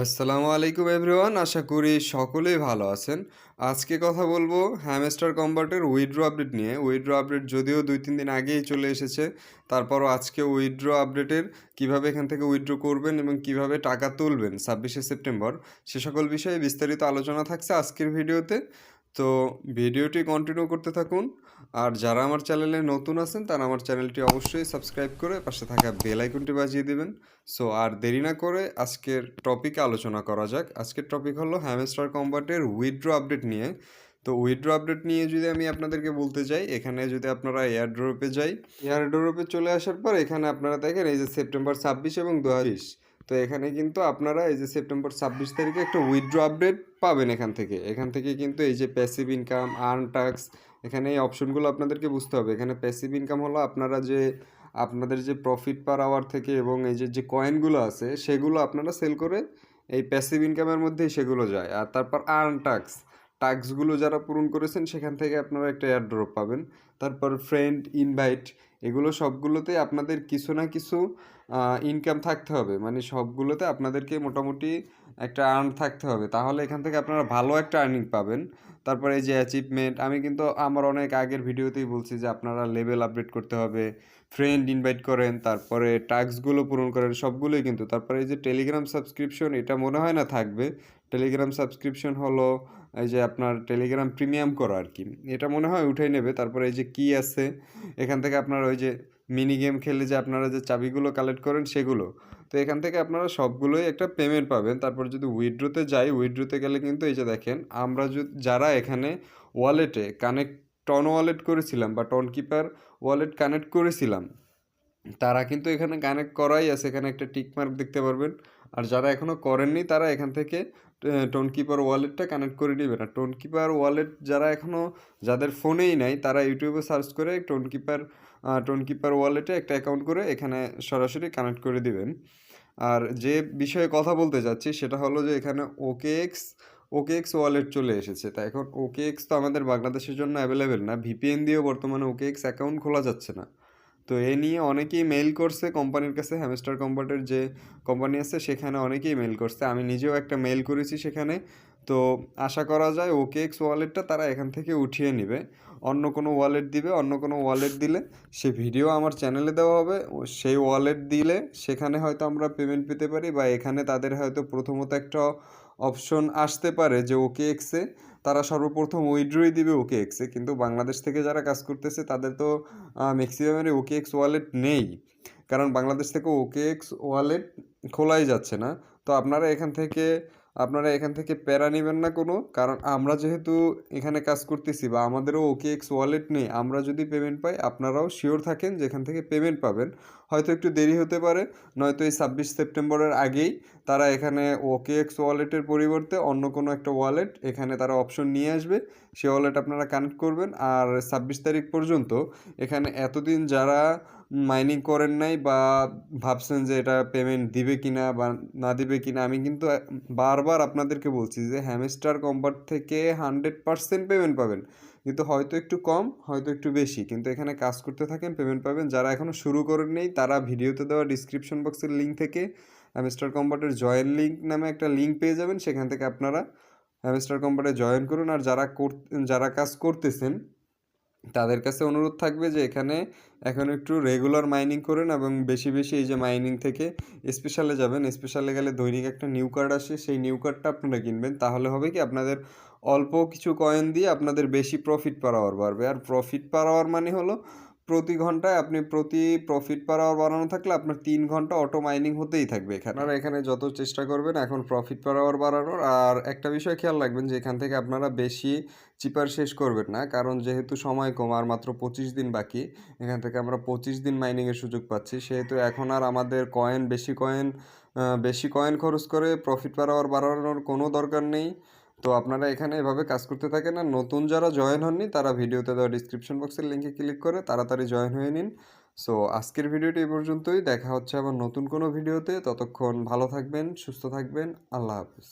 আসসালামু আলাইকুম এভরিওয়ান, আশা করি সকলেই ভালো আছেন। আজকে কথা বলবো হ্যামস্টার কম্বাটের উইথড্র আপডেট নিয়ে। উইথড্র আপডেট যদিও 2-3 দিন আগেই চলে এসেছে, তারপরও আজকে উইথড্র আপডেটের কিভাবে এখান থেকে উইথড্র করবেন এবং কিভাবে টাকা তুলবেন 26শে সেপ্টেম্বর, সে সকল বিষয়ে বিস্তারিত আলোচনা থাকছে আজকের ভিডিওতে। তো ভিডিওটি কন্টিনিউ করতে থাকুন। আর যারা আমার চ্যানেলে নতুন আছেন তারা আমার চ্যানেলটি অবশ্যই সাবস্ক্রাইব করে পাশে থাকা বেল আইকনটি বাজিয়ে দিবেন। সো আর দেরি না করে আজকের টপিকে আলোচনা করা যাক। আজকের টপিক হলো হ্যামস্টার কম্বাটের উইথড্র আপডেট নিয়ে। তো উইথড্র আপডেট নিয়ে যদি আমি আপনাদেরকে বলতে যাই, এখানে যদি আপনারা এয়ারড্রপে যাই, এয়ারড্রপে চলে আসার পর এখানে আপনারা দেখেন এই যে সেপ্টেম্বর 26 এবং 2020। তো এখানে কিন্তু আপনারা এই যে সেপ্টেম্বর 26 তারিখে একটা উইথড্র আপডেট পাবেন। এখান থেকে কিন্তু এই যে প্যাসিভ ইনকাম, আর্ন টাক্স, এখানে এই অপশনগুলো আপনাদেরকে বুঝতে হবে। এখানে প্যাসিভ ইনকাম হলো আপনাদের যে প্রফিট পার আওয়ার থেকে এবং এই যে কয়েনগুলো আছে সেগুলো আপনারা সেল করে এই প্যাসিভ ইনকামের মধ্যেই সেগুলো যায়। আর তারপর আর্ন টাস্কগুলো যারা পূরণ করেছেন সেখান থেকে আপনারা একটা এয়ারড্রপ পাবেন। তারপর ফ্রেন্ড ইনভাইট, এগুলো সবগুলোতে আপনাদের কিছু না কিছু ইনকাম থাকতে হবে, মানে সবগুলোতে আপনাদেরকে মোটামুটি একটা আর্ন থাকতে হবে, তাহলে এখান থেকে আপনারা ভালো একটা আর্নিং পাবেন। তারপরে এই যে অ্যাচিভমেন্ট, আমি কিন্তু আমার অনেক আগের ভিডিওতেই বলছি যে আপনারা লেভেল আপডেট করতে হবে, ফ্রেন্ড ইনভাইট করেন, তারপরে টাস্কগুলো পূরণ করেন, সবগুলোই কিন্তু। তারপরে এই যে টেলিগ্রাম সাবস্ক্রিপশন, এটা মনে হয় না থাকবে। টেলিগ্রাম সাবস্ক্রিপশন হলো এই যে আপনার টেলিগ্রাম প্রিমিয়াম করা আর কি, এটা মনে হয় উঠাই নেবে। তারপরে এই যে কি আছে, এখান থেকে আপনারা ওই যে মিনি গেম খেলে যে আপনারা যে চাবিগুলো কালেক্ট করেন সেগুলো, তো এখান থেকে আপনারা সবগুলোই একটা পেমেন্ট পাবেন। তারপর যদি উইথড্রোতে যাই, উইথড্রোতে গেলে কিন্তু এই যে দেখেন, আমরা যারা এখানে ওয়ালেটে কানেক্ট টন ওয়ালেট করেছিলাম বা টন কিপার ওয়ালেট কানেক্ট করেছিলাম, তারা কিন্তু এখানে কানেক্ট করাই আছে, এখানে একটা টিক মার্ক দেখতে পারবেন। আর যারা এখনও করেননি তারা এখান থেকে টোন কিপার ওয়ালেটটা কানেক্ট করে নেবেন। আর টোন কিপার ওয়ালেট যারা এখনও যাদের ফোনেই নাই তারা ইউটিউবে সার্চ করে টোন কিপার ওয়ালেটে একটা অ্যাকাউন্ট করে এখানে সরাসরি কানেক্ট করে দিবেন। আর যে বিষয়ে কথা বলতে যাচ্ছি সেটা হলো যে এখানে ওকেএক্স ওয়ালেট চলে এসেছে। তা এখন ওকেএক্স তো আমাদের বাংলাদেশের জন্য অ্যাভেলেবেল না, ভিপিএন দিয়েও বর্তমানে ওকেএক্স অ্যাকাউন্ট খোলা যাচ্ছে না। তো এ নিয়ে অনেকেই মেইল করছে কোম্পানির কাছে, হ্যামস্টার কম্বাটের যে কোম্পানি আছে সেখানে অনেকেই মেইল করছে, আমি নিজেও একটা মেইল করেছি সেখানে। তো আশা করা যায় ওকেএক্স ওয়ালেটটা তারা এখান থেকে উঠিয়ে নেবে, অন্য কোনো ওয়ালেট দিবে। অন্য কোনো ওয়ালেট দিলে সে ভিডিও আমার চ্যানেলে দেওয়া হবে, সেই ওয়ালেট দিলে সেখানে হয়তো আমরা পেমেন্ট পেতে পারি, বা এখানে তাদের হয়তো প্রথমত একটা অপশন আসতে পারে যে ওকেএক্সে তারা সর্বপ্রথম উইথড্রই দিবে ওকেএক্সে। কিন্তু বাংলাদেশ থেকে যারা কাজ করতেছে তাদের তো ম্যাক্সিমামেরই ওকেএক্স ওয়ালেট নেই, কারণ বাংলাদেশ থেকে ওকেএক্স ওয়ালেট খোলাই যাচ্ছে না। তো আপনারা এখান থেকে প্যারা নেবেন না কোনো, কারণ আমরা যেহেতু এখানে কাজ করতেছি বা আমাদেরও ওকেএক্স ওয়ালেট নেই, আমরা যদি পেমেন্ট পাই আপনারাও শিওর থাকেন যে এখান থেকে পেমেন্ট পাবেন। হয়তো একটু দেরি হতে পারে, নয়তো এই 26 সেপ্টেম্বরের আগেই তারা এখানে ওকেএক্স ওয়ালেটের পরিবর্তে অন্য কোনো একটা ওয়ালেট এখানে তারা অপশন নিয়ে আসবে, সে ওয়ালেট আপনারা কানেক্ট করবেন। আর 26 তারিখ পর্যন্ত এখানে এতদিন যারা মাইনিং করেন নাই বা ভাবছেন যে এটা পেমেন্ট দিবে কিনা বা না দিবে কিনা, আমি কিন্তু বারবার আপনাদেরকে বলছি যে হ্যামস্টার কম্বাট থেকে 100% পেমেন্ট পাবেন, কিন্তু হয়তো একটু কম হয়তো একটু বেশি, কিন্তু এখানে কাজ করতে থাকেন পেমেন্ট পাবেন। যারা এখনও শুরু করেন নেই তারা ভিডিওতে দেওয়া ডিসক্রিপশন বক্সের লিঙ্ক থেকে হ্যামস্টার কম্বাটের জয়েন লিঙ্ক নামে একটা লিঙ্ক পেয়ে যাবেন, সেখান থেকে আপনারা হ্যামস্টার কম্বাটে জয়েন করুন। আর যারা কাজ করতেছেন তাদের কাছে অনুরোধ থাকবে যে এখানে এখন একটু রেগুলার মাইনিং করেন এবং বেশি বেশি এই যে মাইনিং থেকে স্পেশালে যাবেন। স্পেশালে গেলে দৈনিক একটা নিউ কার্ড আসে, সেই নিউ কার্ডটা আপনারা কিনবেন, তাহলে হবে কি আপনাদের অল্প কিছু কয়েন দিয়ে আপনাদের বেশি প্রফিট পার আওয়ার বাড়বে। আর প্রফিট পার আওয়ার মানে হলো প্রতি ঘন্টায় প্রফিট পার আওয়ার বাড়ানো থাকলে আপনার 3 ঘন্টা অটো মাইনিং হতেই থাকবে এখানে। আপনারা এখানে যত চেষ্টা করবেন এখন প্রফিট পার আওয়ার বাড়ানোর। আর একটা বিষয় খেয়াল রাখবেন যে এখান থেকে আপনারা বেশি চিপার শেষ করবেন না, কারণ যেহেতু সময় কম আর মাত্র 25 দিন বাকি, এখান থেকে আমরা 25 দিন মাইনিংয়ের সুযোগ পাচ্ছি, সেহেতু এখন আর আমাদের বেশি কয়েন খরচ করে প্রফিট পার আওয়ার বাড়ানোর কোনো দরকার নেই। তো আপনারা এখানে এভাবে কাজ করতে থাকেন। আর নতুন যারা জয়েন হননি তারা ভিডিওতে দেওয়া ডিসক্রিপশন বক্সের লিঙ্কে ক্লিক করে তাড়াতাড়ি জয়েন হয়ে নিন। সো আজকের ভিডিওটি এই পর্যন্তই, দেখা হচ্ছে আবার নতুন কোনো ভিডিওতে। ততক্ষণ ভালো থাকবেন, সুস্থ থাকবেন, আল্লাহ হাফিজ।